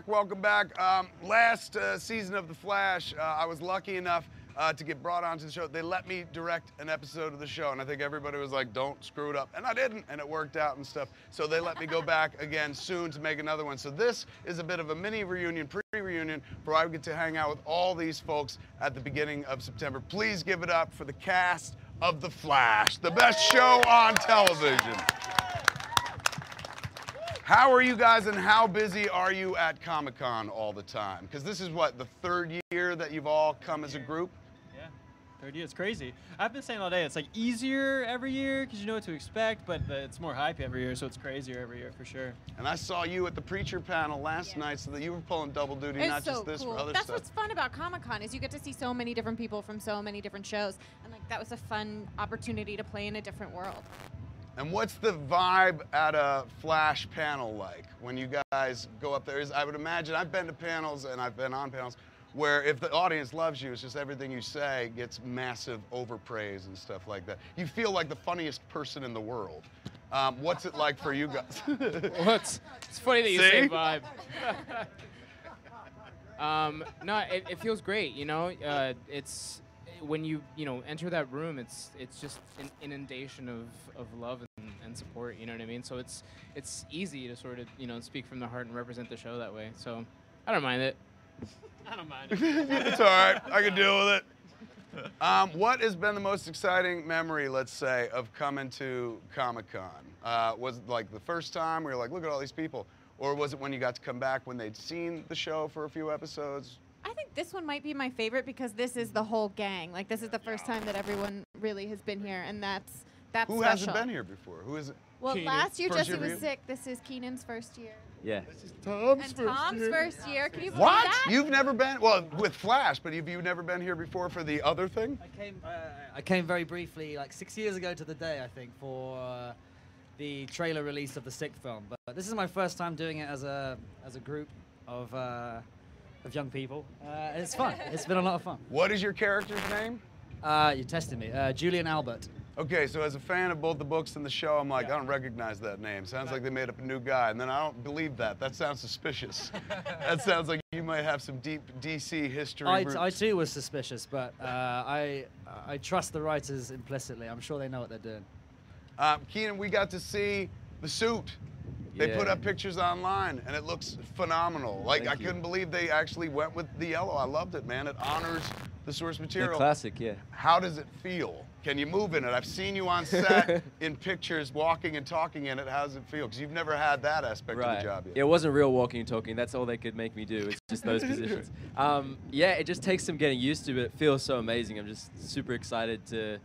Welcome back. Last season of The Flash, I was lucky enough to get brought onto the show. They let me direct an episode of the show, and I think everybody was like, don't screw it up. And I didn't, and it worked out and stuff. So they let me go back again soon to make another one. So this is a bit of a mini reunion, pre-reunion, where I get to hang out with all these folks at the beginning of September. Please give it up for the cast of The Flash, the best show on television. How are you guys, and how busy are you at Comic-Con all the time? Because this is what, the third year that you've all come as a group? Yeah, third year. It's crazy. I've been saying all day, it's like easier every year because you know what to expect, but it's more hype every year, so it's crazier every year for sure. And I saw you at the Preacher panel last night, so that you were pulling double duty, It's not so just this, cool. for other That's stuff. what's fun about Comic-Con is you get to see so many different people from so many different shows, and like that was a fun opportunity to play in a different world. And what's the vibe at a Flash panel like when you guys go up there? I would imagine, I've been to panels and I've been on panels where if the audience loves you, it's just everything you say gets massive overpraise and stuff like that. You feel like the funniest person in the world. What's it like for you guys? Well, it's funny that you say vibe. No, it feels great, you know? It's when you enter that room, it's just an inundation of love and support, you know what I mean? So it's easy to sort of speak from the heart and represent the show that way. So I don't mind it. I don't mind it. It's all right. I can deal with it. What has been the most exciting memory, let's say, of coming to Comic-Con? Was it like the first time where you're like, look at all these people? Or was it when you got to come back when they'd seen the show for a few episodes? I think this one might be my favorite because this is the whole gang. Like this is the first time that everyone really has been here, and that's Who special. hasn't been here before? Who is it? Well, Keenan. last year First Jesse year for was you? sick. This is Keenan's first year. Yeah. This is Tom's And Tom's first year. Can you believe What? that? You've never been, well, with Flash, but have you never been here before for the other thing? I came very briefly, like 6 years ago to the day, I think, for the trailer release of the sixth film. But this is my first time doing it as a group of young people. It's fun. It's been a lot of fun. What is your character's name? You tested me. Julian Albert. Okay, so as a fan of both the books and the show, I'm like, I don't recognize that name. Sounds like they made up a new guy, and then I don't believe that. That sounds suspicious. That sounds like you might have some deep DC history roots. I too was suspicious, but I trust the writers implicitly. I'm sure they know what they're doing. Keenan, we got to see the suit. They put up pictures online, and it looks phenomenal. Like, I couldn't believe they actually went with the yellow. I loved it, man. It honors the source material. The classic, yeah. How does it feel? Can you move in it? I've seen you on set in pictures, walking and talking in it. How does it feel? Because you've never had that aspect of the job yet. Yeah, it wasn't real walking and talking. That's all they could make me do. It's just those positions. Yeah, it just takes some getting used to, but it feels so amazing. I'm just super excited to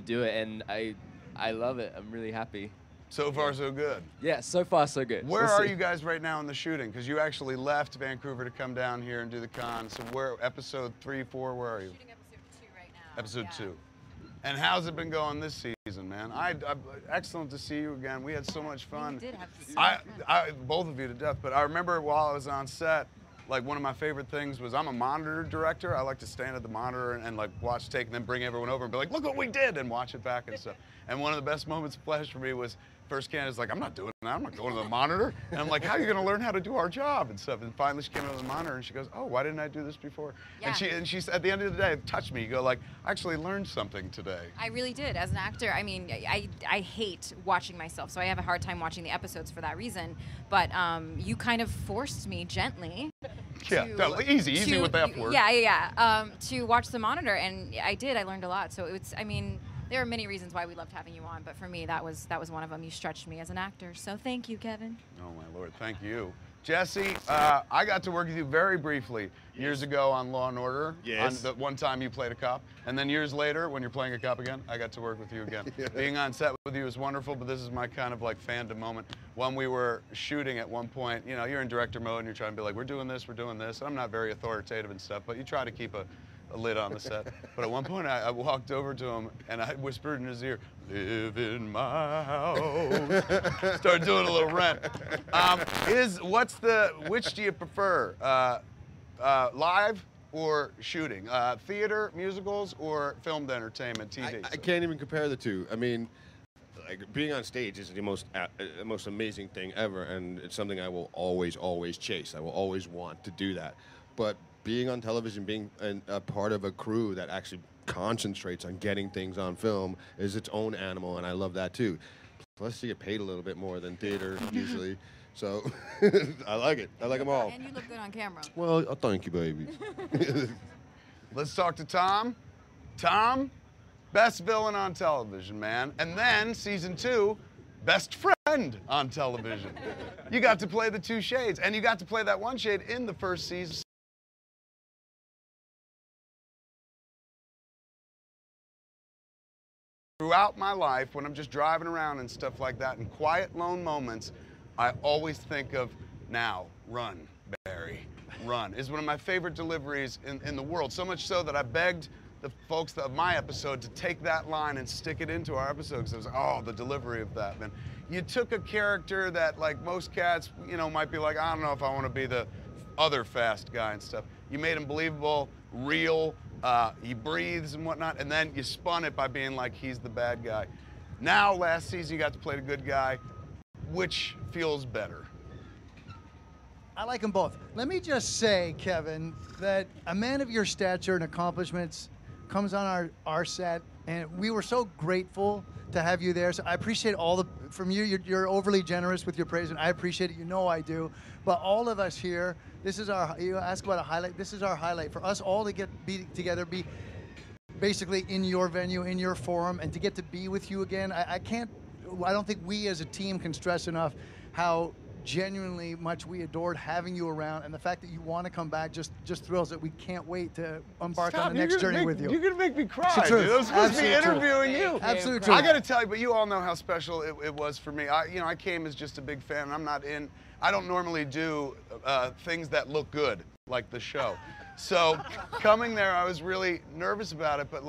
do it, and I love it. I'm really happy. So far, so good. Yeah, so far, so good. Where We'll are see. you guys right now in the shooting? Because you actually left Vancouver to come down here and do the con. So where, episode 3, 4, where are you? Shooting episode 2 right now. Episode 2. And how's it been going this season, man? Excellent to see you again. We had so much fun. We did have so much fun. Both of you to death, but I remember while I was on set, like one of my favorite things was I'm a monitor director. I like to stand at the monitor and like watch take and then bring everyone over and be like, look what we did, and watch it back and stuff. And one of the best moments of Flash for me was first Candace like, I'm not doing that. I'm not going to the monitor. And I'm like, how are you going to learn how to do our job and stuff? And finally she came to the monitor and she goes, oh, why didn't I do this before? Yeah. And she's at the end of the day, it touched me. You go like, I actually learned something today. I really did. As an actor, I mean, I hate watching myself, so I have a hard time watching the episodes for that reason. But you kind of forced me gently. Easy with that word. Yeah. To watch the monitor, and I did. I learned a lot. So it's, I mean, there are many reasons why we loved having you on, but for me, that was one of them. You stretched me as an actor, so thank you, Kevin. Oh my Lord, thank you. Jesse, I got to work with you very briefly years ago on Law & Order. Yes. On the one time you played a cop. And then years later, when you're playing a cop again, I got to work with you again. Being on set with you is wonderful, but this is my kind of like fandom moment. When we were shooting at one point, you know, you're in director mode and you're trying to be like, we're doing this. And I'm not very authoritative and stuff, but you try to keep a lid on the set. But at one point, I walked over to him and I whispered in his ear, live in my house. Started doing a little rent. Which do you prefer? Live or shooting? Theater, musicals, or filmed entertainment, TV? I can't even compare the two. I mean, like being on stage is the most amazing thing ever, and it's something I will always chase. I will always want to do that. But being on television, being a part of a crew that actually concentrates on getting things on film is its own animal, and I love that too. Plus, you get paid a little bit more than theater usually, so I like it. I like them all. And you look good on camera. Well, thank you, baby. Let's talk to Tom. Tom, best villain on television, man. And then season 2, best friend on television. You got to play the 2 shades, and you got to play that 1 shade in the first season. Throughout my life, when I'm just driving around and stuff like that, in quiet, lone moments, I always think of, now, run, Barry, run, is one of my favorite deliveries in the world. So much so that I begged the folks of my episode to take that line and stick it into our episode, because I was like, oh, the delivery of that, man. You took a character that, like most cats, you know, might be like, I don't know if I want to be the other fast guy and stuff. You made him believable, real, he breathes and whatnot, and then you spun it by being like, he's the bad guy. Now, last season, you got to play the good guy. Which feels better? I like them both. Let me just say, Kevin, that a man of your stature and accomplishments comes on our set, and we were so grateful to have you there. So I appreciate from you. You're overly generous with your praise, and I appreciate it. You know I do. But all of us here, you ask about a highlight. This is our highlight for us all to be together, be basically in your venue, in your forum, and to get to be with you again. I don't think we as a team can stress enough how genuinely much we adored having you around, and the fact that you want to come back just thrills it. We can't wait to embark on the next journey with you. You're gonna make me cry, It's the dude. truth. I'm supposed to be Absolute interviewing truth. you. Absolute truth. I gotta tell you, but you all know how special it was for me. I came as just a big fan, and I don't normally do things that look good, like the show. So coming there, I was really nervous about it, but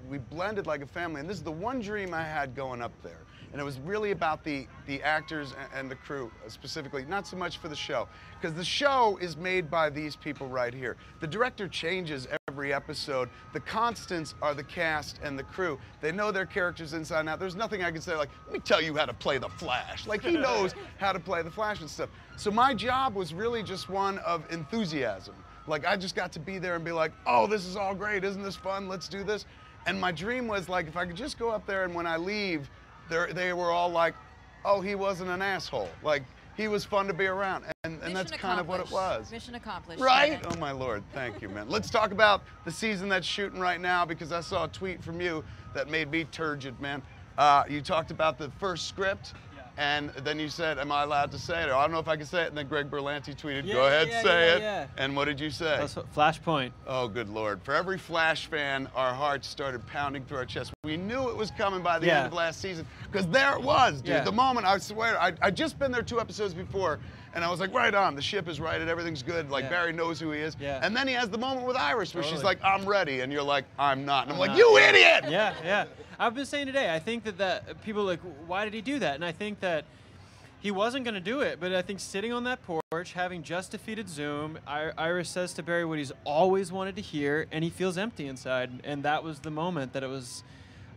we blended like a family, and this is the one dream I had going up there. And it was really about the actors and the crew specifically, not so much for the show, because the show is made by these people right here. The director changes every episode. The constants are the cast and the crew. They know their characters inside and out. There's nothing I can say like, let me tell you how to play the Flash. Like, he knows how to play the Flash and stuff. So my job was really just one of enthusiasm. Like, I just got to be there and be like, oh, this is all great. Isn't this fun? Let's do this. And my dream was like, if I could just go up there, and when I leave, they were all like, oh, he wasn't an asshole. Like, he was fun to be around. And that's kind of what it was. Mission accomplished. Right? Oh, my Lord. Thank you, man. Let's talk about the season that's shooting right now, because I saw a tweet from you that made me turgid, man. You talked about the first script. And then you said, am I allowed to say it? Or I don't know if I can say it. And then Greg Berlanti tweeted, go ahead, say it. And what did you say? That's Flashpoint. Oh, good Lord. For every Flash fan, our hearts started pounding through our chest. We knew it was coming by the end of last season, because there it was, dude. The moment, I swear, I'd just been there 2 episodes before, and I was like, right on, the ship is righted, everything's good, like Barry knows who he is. And then he has the moment with Iris where she's like, I'm ready, and you're like, I'm not. And I'm like, you idiot! Yeah. I've been saying today, I think that people are like, why did he do that? And I think that he wasn't going to do it, but I think sitting on that porch, having just defeated Zoom, Iris says to Barry what he's always wanted to hear, and he feels empty inside. And that was the moment that it was,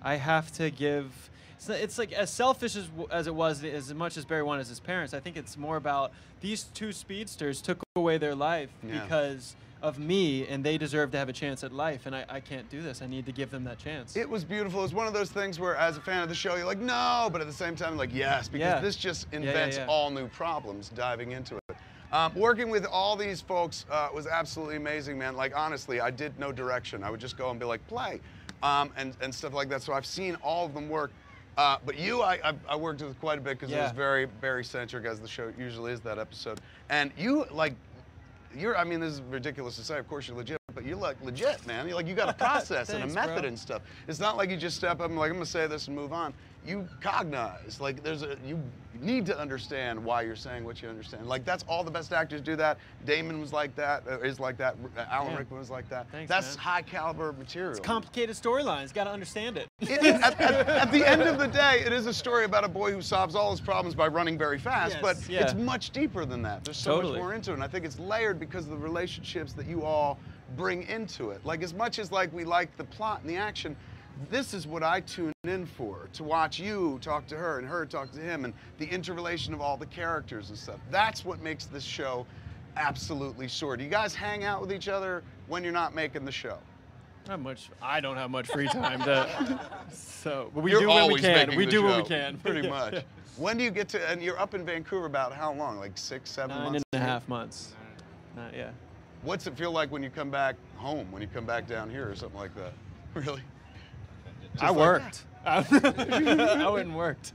I have to give. It's like as selfish as it was, as much as Barry wanted his parents. I think it's more about these 2 speedsters took away their life because of me, and they deserve to have a chance at life, and I can't do this. I need to give them that chance. It was beautiful. It was one of those things where, as a fan of the show, you're like, no, but at the same time, like, yes, because this just invents all new problems diving into it. Working with all these folks was absolutely amazing, man. Like, honestly, I did no direction. I would just go and be like, play, and stuff like that. So I've seen all of them work. But you, I worked with quite a bit, because it was very Barry-centric, as the show usually is, that episode. And you, like, I mean, this is ridiculous to say, of course you're legit, but you're like legit, man. You're like, you got a process and a method and stuff. It's not like you just step up and like, I'm gonna say this and move on. You cognize, like you need to understand why you're saying what you understand. Like, that's all the best actors do that. Damon was like that, is like that. Alan Rickman was like that. Thanks, that's man. high caliber material. It's complicated storylines, got to understand it. At the end of the day, it is a story about a boy who solves all his problems by running very fast, but it's much deeper than that. There's so much more into it, and I think it's layered because of the relationships that you all bring into it. Like, as much as like we like the plot and the action, this is what I tune in for, to watch you talk to her and her talk to him and the interrelation of all the characters and stuff. That's what makes this show absolutely soar. Do you guys hang out with each other when you're not making the show? Not much. I don't have much free time so, but we You're do when we always can. making We the do when show, we can. pretty much. When do you get to, and you're up in Vancouver about how long? Like 6, 7 months? 9.5 months. Yeah. What's it feel like when you come back home, when you come back down here or something like that? Really? I worked. I went and worked.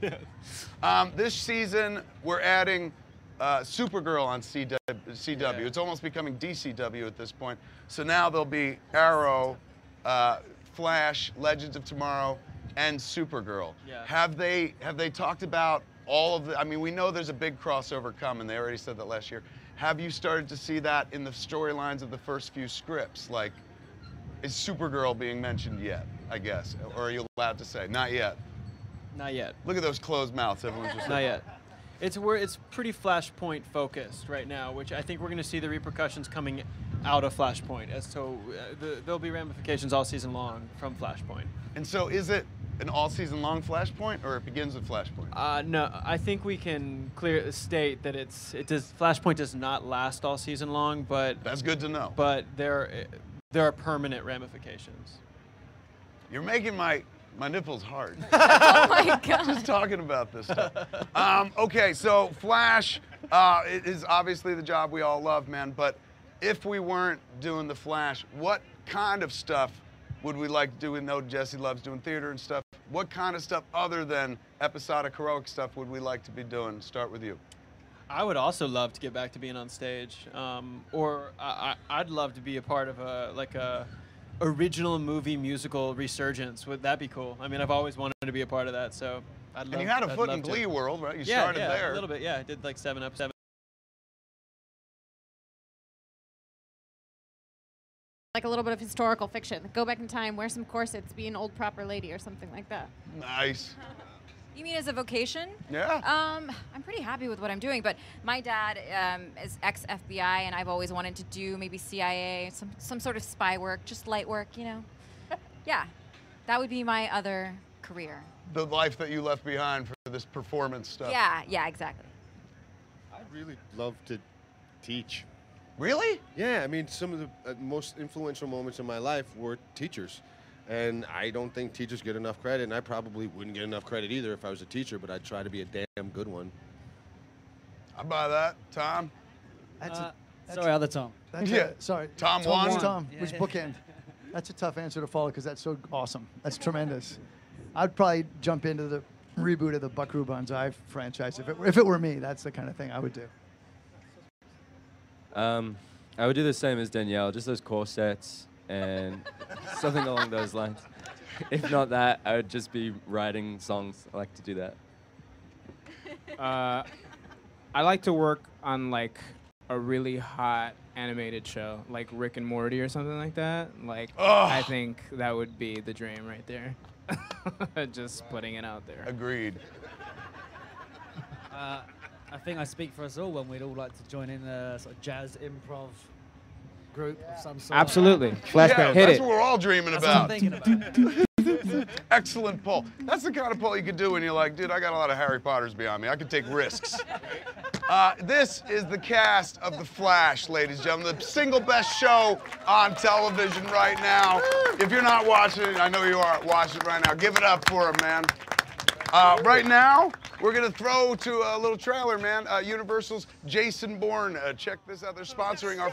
This season, we're adding Supergirl on CW. Yeah. It's almost becoming DCW at this point. So now there'll be Arrow, Flash, Legends of Tomorrow, and Supergirl. Yeah. Have they talked about all of the? I mean, we know there's a big crossover coming. They already said that last year. Have you started to see that in the storylines of the first few scripts? Like, is Supergirl being mentioned yet? I guess, or are you allowed to say not yet? Not yet. Look at those closed mouths. Everyone's just Not yet. It's pretty Flashpoint focused right now, which I think we're going to see the repercussions coming out of Flashpoint. As so, there'll be ramifications all season long from Flashpoint. And so, is it an all-season-long Flashpoint, or it begins with Flashpoint? No, I think we can state that Flashpoint does not last all season long, but That's good to know. But there are permanent ramifications. You're making my nipples hard. Oh my God. Just talking about this stuff. Okay, so Flash it is obviously the job we all love, man. But if we weren't doing the Flash, what kind of stuff would we like to do? We know Jesse loves doing theater and stuff. What kind of stuff other than episodic heroic stuff would we like to be doing? Start with you. I would also love to get back to being on stage, or I'd love to be a part of a original movie musical resurgence. Would that be cool? I mean, I've always wanted to be a part of that, so I'd love. And you had a I'd foot love in to. Glee World, right? You Yeah, started yeah, there. a little bit. Yeah, I did like 7 episodes. Like a little bit of historical fiction. Go back in time, wear some corsets, be an old proper lady or something like that. Nice. You mean as a vocation? Yeah. I'm pretty happy with what I'm doing, but my dad is ex-FBI, and I've always wanted to do maybe CIA, some sort of spy work, just light work, you know? Yeah, that would be my other career. The life that you left behind for this performance stuff. Yeah, exactly. I really love to teach. Really? Yeah, I mean, some of the most influential moments in my life were teachers. And I don't think teachers get enough credit, and I probably wouldn't get enough credit either if I was a teacher, but I'd try to be a damn good one. I buy that. Tom? Sorry, other Tom. Sorry. Tom one? Tom, Yeah, which yeah. bookend? That's a tough answer to follow because that's so awesome. That's tremendous. I'd probably jump into the reboot of the Buckaroo Banzai franchise. If it were me, that's the kind of thing I would do. I would do the same as Danielle, just those corsets and something along those lines. If not that, I would just be writing songs. I like to do that. I like to work on like a really hot animated show, like Rick and Morty or something like that. Like, I think that would be the dream right there. Just putting it out there. Agreed. I think I speak for us all when we'd all like to join in a sort of jazz improv group of some sort. Absolutely. Yeah, Flashback. Hit that's it. what we're all dreaming That's what I'm about. thinking about. Excellent poll. That's the kind of poll you could do when you're like, dude, I got a lot of Harry Potters behind me. I could take risks. This is the cast of The Flash, ladies and gentlemen. The single best show on television right now. If you're not watching it, I know you are watching it right now. Give it up for him, man. Right now, we're going to throw to a little trailer, man. Universal's Jason Bourne. Check this out. They're sponsoring our